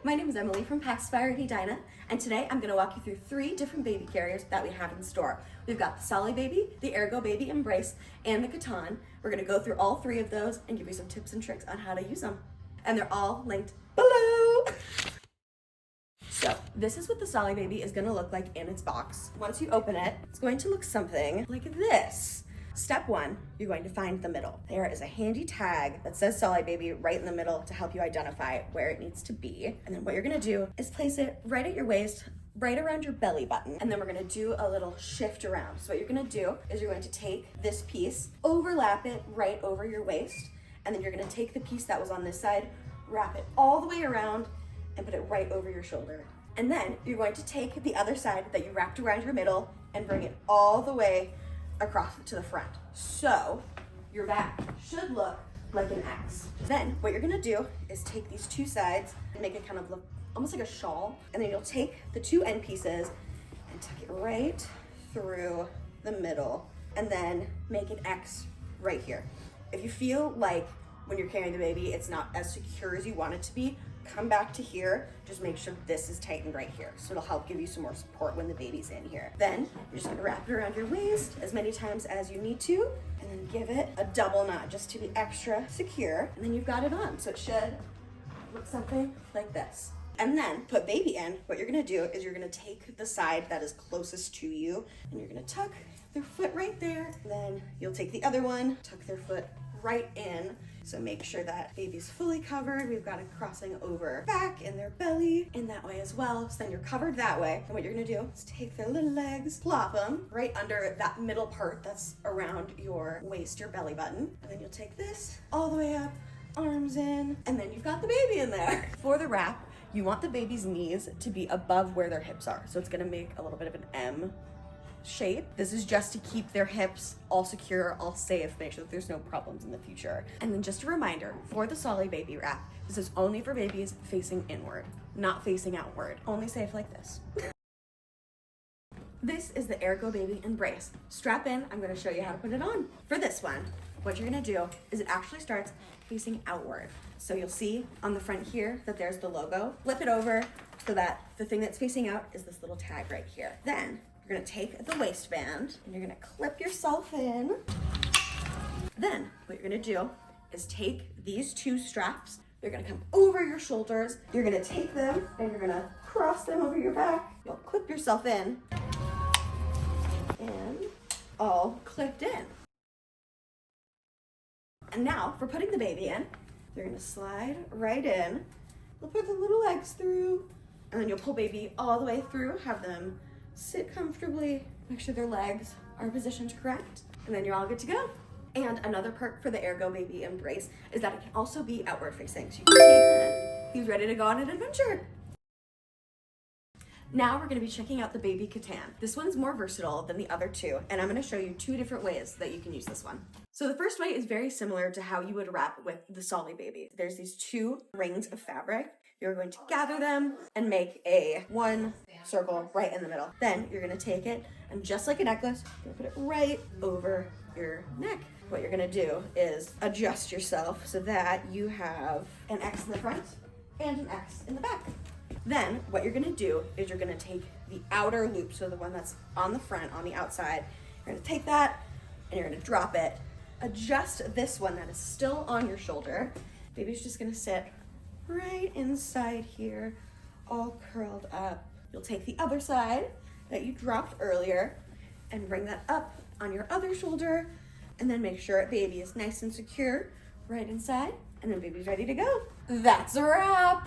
My name is Emily from Pacifier and Edina, and today I'm going to walk you through 3 different baby carriers that we have in store. We've got the Solibaby, the Ergobaby Embrace, and the Catan. We're going to go through all 3 of those and give you some tips and tricks on how to use them. And they're all linked below. So this is what the Solibaby is going to look like in its box. Once you open it, it's going to look something like this. Step 1, you're going to find the middle. There is a handy tag that says Solibaby right in the middle to help you identify where it needs to be. And then what you're gonna do is place it right at your waist, right around your belly button. And then we're gonna do a little shift around. So what you're gonna do is you're going to take this piece, overlap it right over your waist, and then you're gonna take the piece that was on this side, wrap it all the way around, and put it right over your shoulder. And then you're going to take the other side that you wrapped around your middle and bring it all the way across to the front. So your back should look like an X. Then what you're gonna do is take these 2 sides and make it kind of look almost like a shawl. And then you'll take the 2 end pieces and tuck it right through the middle and then make an X right here. If you feel like when you're carrying the baby, it's not as secure as you want it to be, come back to here, just make sure this is tightened right here. So it'll help give you some more support when the baby's in here. Then you're just gonna wrap it around your waist as many times as you need to, and then give it a double knot just to be extra secure. And then you've got it on. So it should look something like this. And then put baby in. What you're gonna do is you're gonna take the side that is closest to you, and you're gonna tuck their foot right there. Then you'll take the other one, tuck their foot right in. So make sure that baby's fully covered. We've got it crossing over back in their belly in that way as well. So then you're covered that way. And what you're gonna do is take their little legs, plop them right under that middle part that's around your waist, your belly button. And then you'll take this all the way up, arms in, and then you've got the baby in there. For the wrap, you want the baby's knees to be above where their hips are. So it's gonna make a little bit of an M shape. This is just to keep their hips all secure, all safe, make sure that there's no problems in the future. And then just a reminder, for the Solibaby wrap, this is only for babies facing inward, not facing outward. Only safe like this. This is the Ergobaby Embrace. Strap in, I'm gonna show you how to put it on. For this one, what you're gonna do is it actually starts facing outward. So you'll see on the front here that there's the logo. Flip it over so that the thing that's facing out is this little tag right here. Then you're gonna take the waistband and you're gonna clip yourself in. Then what you're gonna do is take these 2 straps. They're gonna come over your shoulders. You're gonna take them and you're gonna cross them over your back. You'll clip yourself in and all clipped in. And now for putting the baby in, you're gonna slide right in. You'll put the little legs through and then you'll pull baby all the way through, have them sit comfortably, make sure their legs are positioned correct, and then you're all good to go. And another perk for the Ergobaby Embrace is that it can also be outward facing. So you can take it, he's ready to go on an adventure. Now we're gonna be checking out the Baby Catan. This one's more versatile than the other 2, and I'm gonna show you 2 different ways that you can use this one. So the first way is very similar to how you would wrap with the Solibaby. There's these 2 rings of fabric. You're going to gather them and make a 1 circle right in the middle. Then you're gonna take it and just like a necklace, you're gonna put it right over your neck. What you're gonna do is adjust yourself so that you have an X in the front and an X in the back. Then what you're gonna do is you're gonna take the outer loop, so the one that's on the front, on the outside, you're gonna take that and you're gonna drop it. Adjust this one that is still on your shoulder. Baby's just gonna sit right inside here, all curled up. You'll take the other side that you dropped earlier and bring that up on your other shoulder, and then make sure baby is nice and secure right inside, and then baby's ready to go. That's a wrap.